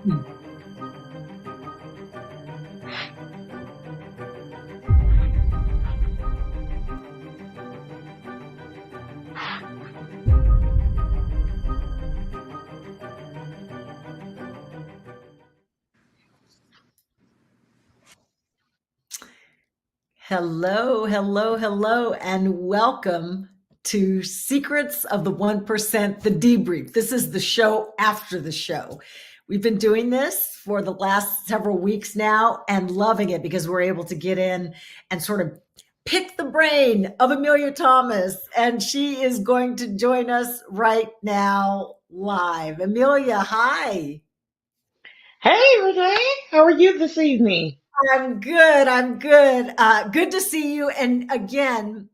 Hmm. Hello, hello, hello, and welcome to Secrets of the 1%, the debrief. This is the show after the show. We've been doing this for the last several weeks now and loving it because we're able to get in and sort of pick the brain of Amelia Thomas, and she is going to join us right now live. Amelia, hi. Hey, Renee, how are you this evening? I'm good. I'm good. Good to see you. And again,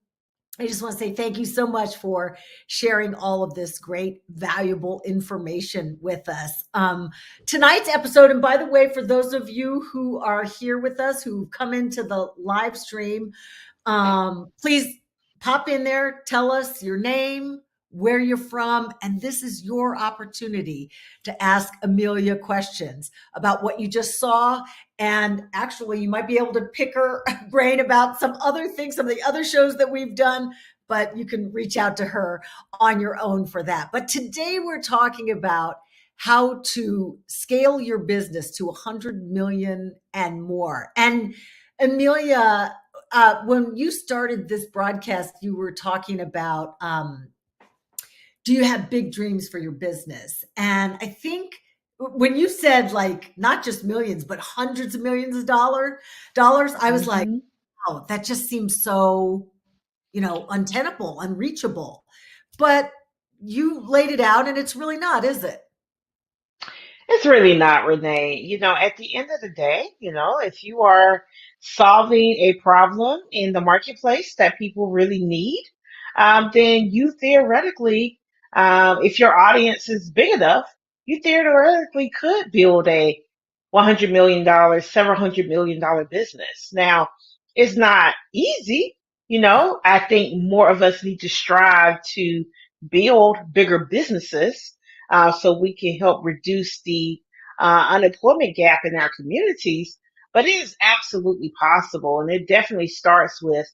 I just want to say thank you so much for sharing all of this great, valuable information with us. Tonight's episode, and by the way, for those of you who are here with us, who've come into the live stream, please pop in there, tell us your name, where you're from, and this is your opportunity to ask Amelia questions about what you just saw. And actually, you might be able to pick her brain about some other things, some of the other shows that we've done, but you can reach out to her on your own for that. But today we're talking about how to scale your business to 100 million and more. And Amelia, when you started this broadcast, you were talking about do you have big dreams for your business? And I think when you said like not just millions, but hundreds of millions of dollars, I was like, hmm oh, that just seems so, untenable, unreachable. But you laid it out and it's really not, is it? It's really not, Renee. At the end of the day, if you are solving a problem in the marketplace that people really need, then you theoretically, if your audience is big enough, you theoretically could build a $100 million, several $100 million business. Now, it's not easy. I think more of us need to strive to build bigger businesses so we can help reduce the unemployment gap in our communities. But it is absolutely possible. And it definitely starts with,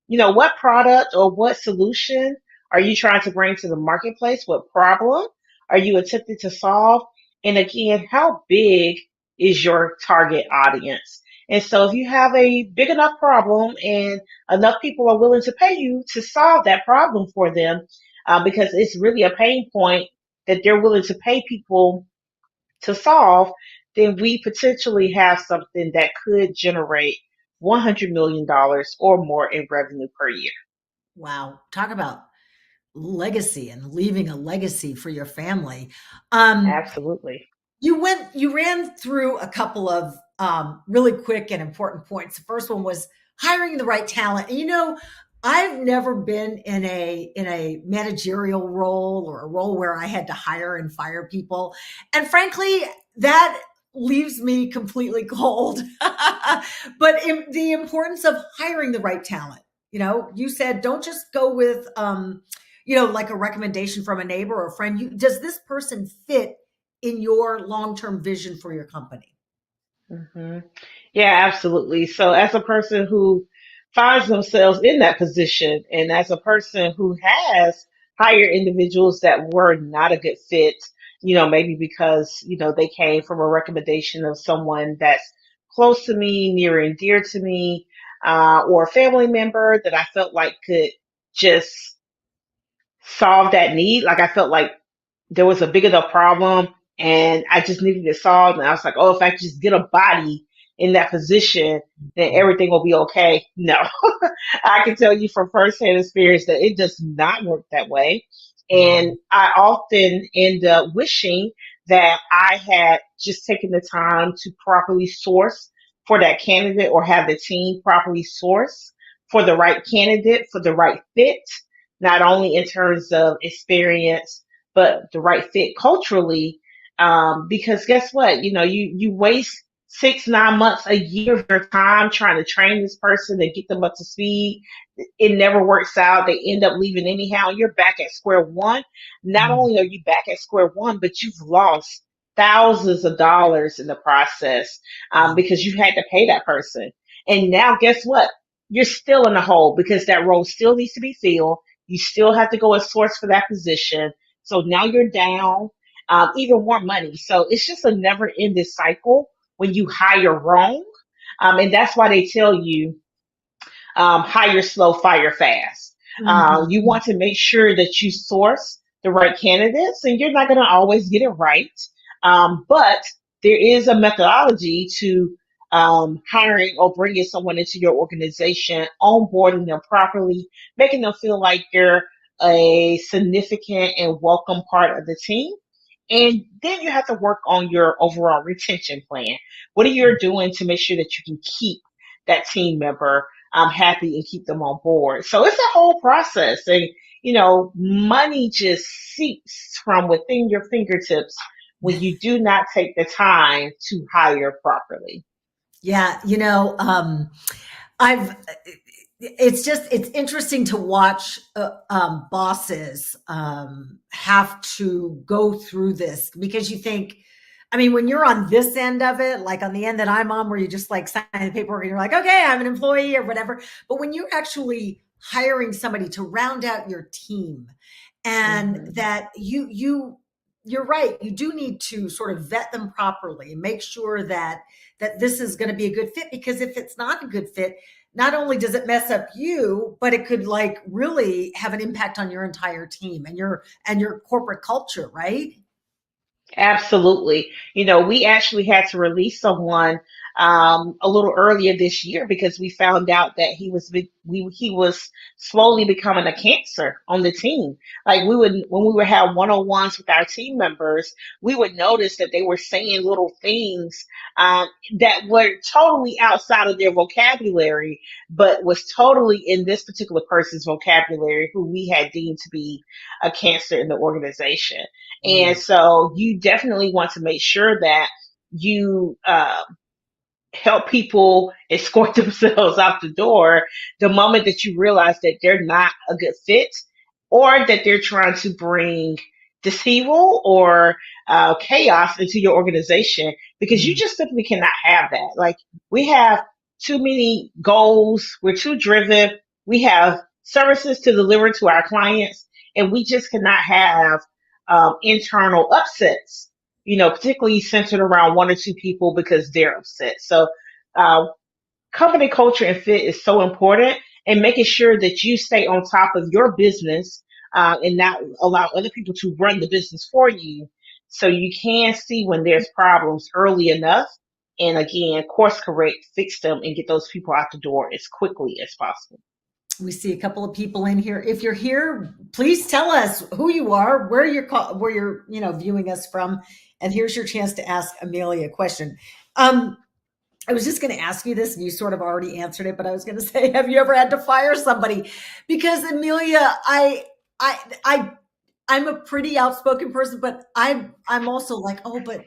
what product or what solution are you trying to bring to the marketplace? What problem are you attempting to solve? And again, how big is your target audience? And so if you have a big enough problem and enough people are willing to pay you to solve that problem for them, because it's really a pain point that they're willing to pay people to solve, then we potentially have something that could generate $100 million or more in revenue per year. Wow. Talk about legacy and leaving a legacy for your family. Um, Absolutely. you ran through a couple of really quick and important points. The first one was hiring the right talent. And I've never been in a managerial role or a role where I had to hire and fire people. And frankly, that leaves me completely cold. But the importance of hiring the right talent. You said don't just go with like a recommendation from a neighbor or a friend. Does this person fit in your long-term vision for your company? hmm Yeah, absolutely. So, as a person who finds themselves in that position, and as a person who has hired individuals that were not a good fit, maybe because, they came from a recommendation of someone that's close to me, near and dear to me, or a family member that I felt like could just solve that need. Like, I felt like there was a big enough problem and I just needed it solved. And I was like, oh, if I just get a body in that position, then everything will be okay. No, I can tell you from firsthand experience that it does not work that way. And I often end up wishing that I had just taken the time to properly source for that candidate or have the team properly source for the right candidate, for the right fit, not only in terms of experience, but the right fit culturally. Because guess what? You waste 6, 9 months, a year of your time trying to train this person and get them up to speed. It never works out. They end up leaving anyhow. You're back at square one. Not Mhm. only are you back at square one, but you've lost thousands of dollars in the process Wow. because you had to pay that person. And now, guess what? You're still in the hole because that role still needs to be filled. You still have to go and source for that position. So now you're down even more money. So it's just a never ending cycle when you hire wrong. And that's why they tell you hire slow, fire fast. You Mhm. want to make sure that you source the right candidates, and you're not going to always get it right. But there is a methodology to hiring or bringing someone into your organization, onboarding them properly, making them feel like they're a significant and welcome part of the team. And then you have to work on your overall retention plan. What are you doing to make sure that you can keep that team member happy and keep them on board? So it's a whole process. And, money just seeps from within your fingertips when you do not take the time to hire properly. Yeah, I've it's interesting to watch bosses have to go through this because you think, I mean, when you're on this end of it, like on the end that I'm on, where you just like sign the paperwork and you're like, okay, I'm an employee or whatever. But when you're actually hiring somebody to round out your team, and Hmm. that you're right, you do need to sort of vet them properly and make sure that this is going to be a good fit, because if it's not a good fit, not only does it mess up you, but it could like really have an impact on your entire team and your corporate culture, right? Absolutely. We actually had to release someone a little earlier this year because we found out that he was slowly becoming a cancer on the team. Like when we would have one-on-ones with our team members, we would notice that they were saying little things that were totally outside of their vocabulary, but was totally in this particular person's vocabulary who we had deemed to be a cancer in the organization. And Mm. so you definitely want to make sure that you help people escort themselves out the door the moment that you realize that they're not a good fit or that they're trying to bring dishevel or chaos into your organization because you Mm. just simply cannot have that. Like we have too many goals, we're too driven, we have services to deliver to our clients, and we just cannot have internal upsets, particularly centered around one or two people because they're upset. So, uh, company culture and fit is so important, and making sure that you stay on top of your business and not allow other people to run the business for you. So you can see when there's problems early enough. And again, course correct, fix them, and get those people out the door as quickly as possible. We see a couple of people in here. If you're here, please tell us who you are, where you're, viewing us from, and here's your chance to ask Amelia a question. Um, I was just going to ask you this, and you sort of already answered it, but I was going to say, have you ever had to fire somebody? Because Amelia, I, I, I'm a pretty outspoken person, but I'm also like, oh, but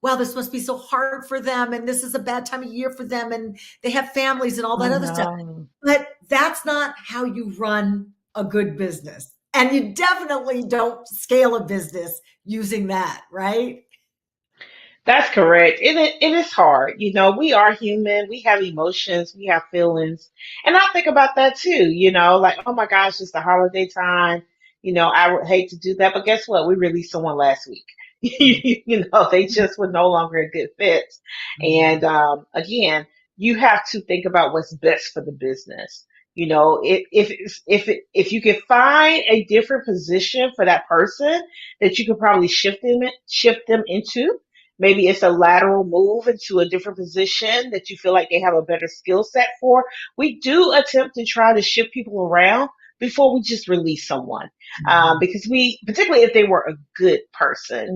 wow, this must be so hard for them, and this is a bad time of year for them, and they have families and all that Oh other stuff. no. But that's not how you run a good business. And you definitely don't scale a business using that, right? That's correct. It is hard. We are human. We have emotions. We have feelings. And I think about that too, like, oh my gosh, it's the holiday time. I would hate to do that. But guess what? We released someone last week. They just were no longer a good fit. Mhm. And again, you have to think about what's best for the business. If you can find a different position for that person that you could probably shift them into. Maybe it's a lateral move into a different position that you feel like they have a better skill set for. We do attempt to try to shift people around before we just release someone. Mhm. Because particularly if they were a good person,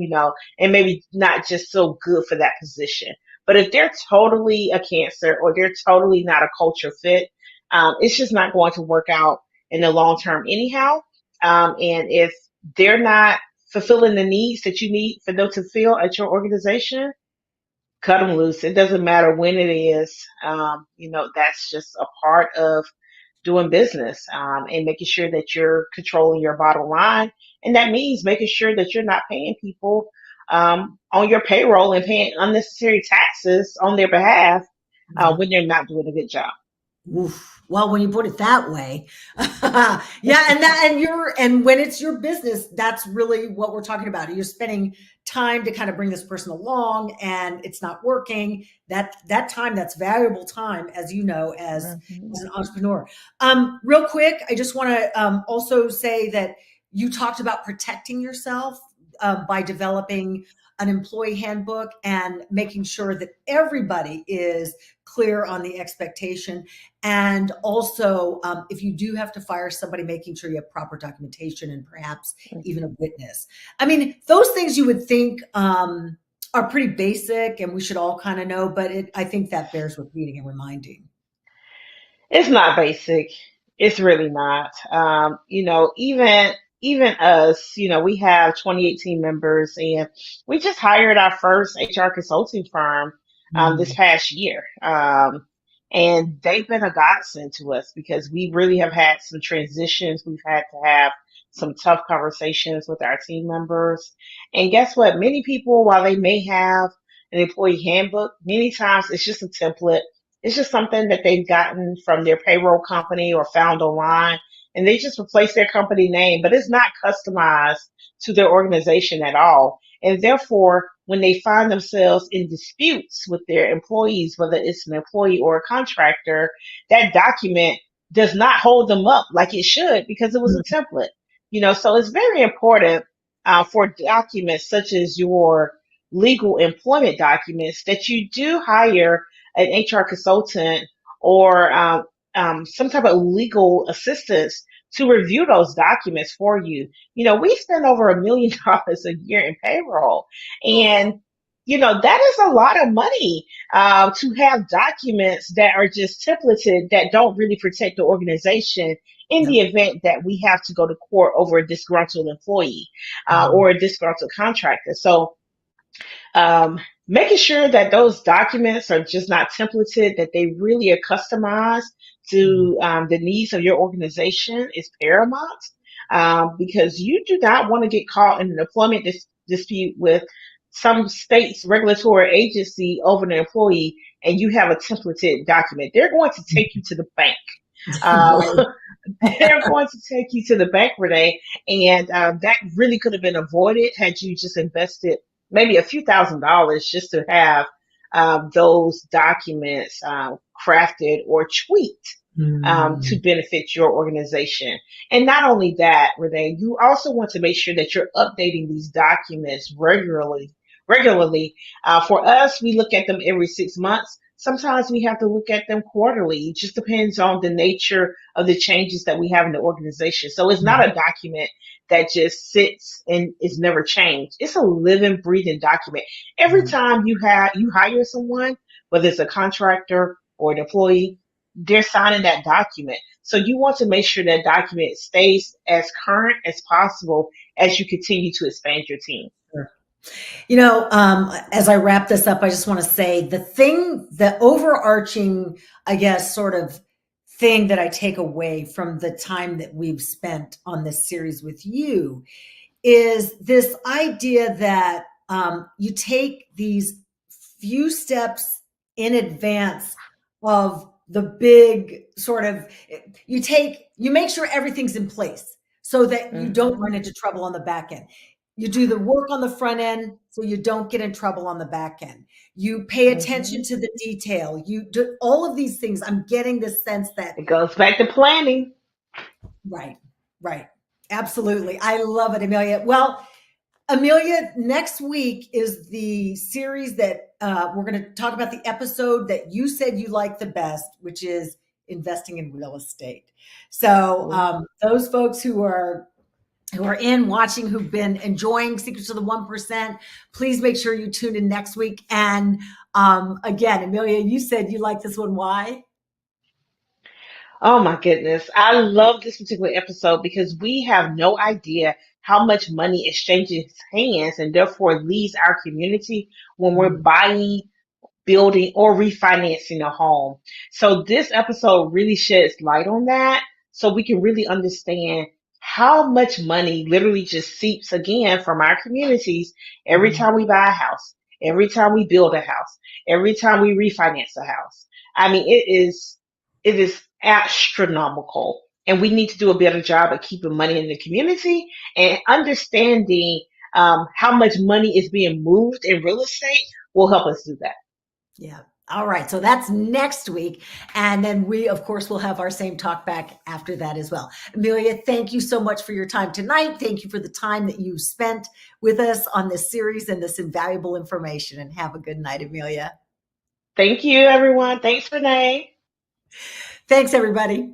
and maybe not just so good for that position. But if they're totally a cancer or they're totally not a culture fit, it's just not going to work out in the long term anyhow. And if they're not fulfilling the needs that you need for them to fill at your organization, cut them loose. It doesn't matter when it is. That's just a part of doing business and making sure that you're controlling your bottom line. And that means making sure that you're not paying people on your payroll and paying unnecessary taxes on their behalf when they're not doing a good job. Oof. Well, when you put it that way, yeah, and when it's your business, that's really what we're talking about. You're spending time to kind of bring this person along, and it's not working. That time, that's valuable time, as you know, Mhm. as an entrepreneur. Real quick, I just want to also say that you talked about protecting yourself by developing an employee handbook and making sure that everybody is clear on the expectation, and also, if you do have to fire somebody, making sure you have proper documentation and perhaps even a witness. I mean, those things you would think are pretty basic and we should all kind of know, but I think that bears repeating and reminding. It's not basic. It's really not. Even us, we have 28 team members, and we just hired our first HR consulting firm this Mm, past year. And they've been a godsend to us because we really have had some transitions. We've had to have some tough conversations with our team members. And guess what? Many people, while they may have an employee handbook, many times it's just a template. It's just something that they've gotten from their payroll company or found online, and they just replace their company name, but it's not customized to their organization at all. And therefore, when they find themselves in disputes with their employees, whether it's an employee or a contractor, that document does not hold them up like it should because it was a template. So it's very important for documents such as your legal employment documents that you do hire an HR consultant or some type of legal assistance to review those documents for you. We spend over $1 million a year in payroll, and that is a lot of money to have documents that are just templated that don't really protect the organization in yep. the event that we have to go to court over a disgruntled employee Mhm. or a disgruntled contractor. So um, making sure that those documents are just not templated, that they really are customized Mhm. to the needs of your organization is paramount, because you do not want to get caught in an employment dispute with some state's regulatory agency over an employee and you have a templated document. They're going to take you to the bank. Um, Right. they're going to take you to the bank, Renee, and that really could have been avoided had you just invested maybe a few $1,000s just to have those documents crafted or tweaked to Mm. benefit your organization. And not only that, Renee, you also want to make sure that you're updating these documents regularly. Regularly, for us, we look at them every 6 months. Sometimes we have to look at them quarterly. It just depends on the nature of the changes that we have in the organization. So it's not a document that just sits and is never changed. It's a living, breathing document. Every Mhm. time you hire someone, whether it's a contractor or an employee, they're signing that document. So you want to make sure that document stays as current as possible as you continue to expand your team. Sure. As I wrap this up, I just want to say the overarching, I guess, sort of thing that I take away from the time that we've spent on this series with you is this idea that you take these few steps in advance of the big sort of you make sure everything's in place so that you don't Mm-hmm. run into trouble on the back end. You do the work on the front end so you don't get in trouble on the back end. You pay attention Mm-hmm. to the detail. You do all of these things. I'm getting this sense that It goes back to planning. right, right. Absolutely. I love it, Amelia. Well, Amelia, next week is the series that we're going to talk about the episode that you said you like the best, which is investing in real estate. So those folks who are in watching, who've been enjoying Secrets of the 1%, please make sure you tune in next week. And again, Amelia, you said you like this one. Why? Oh my goodness. I love this particular episode because we have no idea how much money exchanges hands and therefore leaves our community when we're Mm, buying, building, or refinancing a home. So this episode really sheds light on that so we can really understand how much money literally just seeps again from our communities every Mhm. time we buy a house, every time we build a house, every time we refinance a house. I mean, it is astronomical. And we need to do a better job of keeping money in the community and understanding how much money is being moved in real estate will help us do that. Yeah. All right. So that's next week. And then we, of course, will have our same talk back after that as well. Amelia, thank you so much for your time tonight. Thank you for the time that you spent with us on this series and this invaluable information. And have a good night, Amelia. Thank you, everyone. Thanks, Renee. Thanks, everybody.